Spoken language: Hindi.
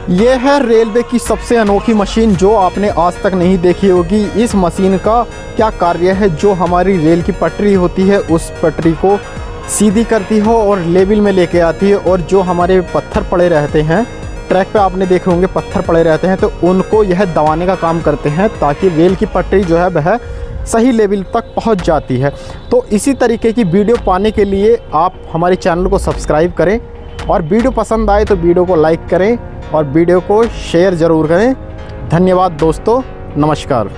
ये है रेलवे की सबसे अनोखी मशीन जो आपने आज तक नहीं देखी होगी। इस मशीन का क्या कार्य है, जो हमारी रेल की पटरी होती है उस पटरी को सीधी करती हो और लेवल में लेके आती है, और जो हमारे पत्थर पड़े रहते हैं ट्रैक पे, आपने देखे होंगे पत्थर पड़े रहते हैं, तो उनको यह दबाने का काम करते हैं ताकि रेल की पटरी जो है वह सही लेवल तक पहुंच जाती है। तो इसी तरीके की वीडियो पाने के लिए आप हमारे चैनल को सब्सक्राइब करें, और वीडियो पसंद आए तो वीडियो को लाइक करें और वीडियो को शेयर ज़रूर करें। धन्यवाद दोस्तों, नमस्कार।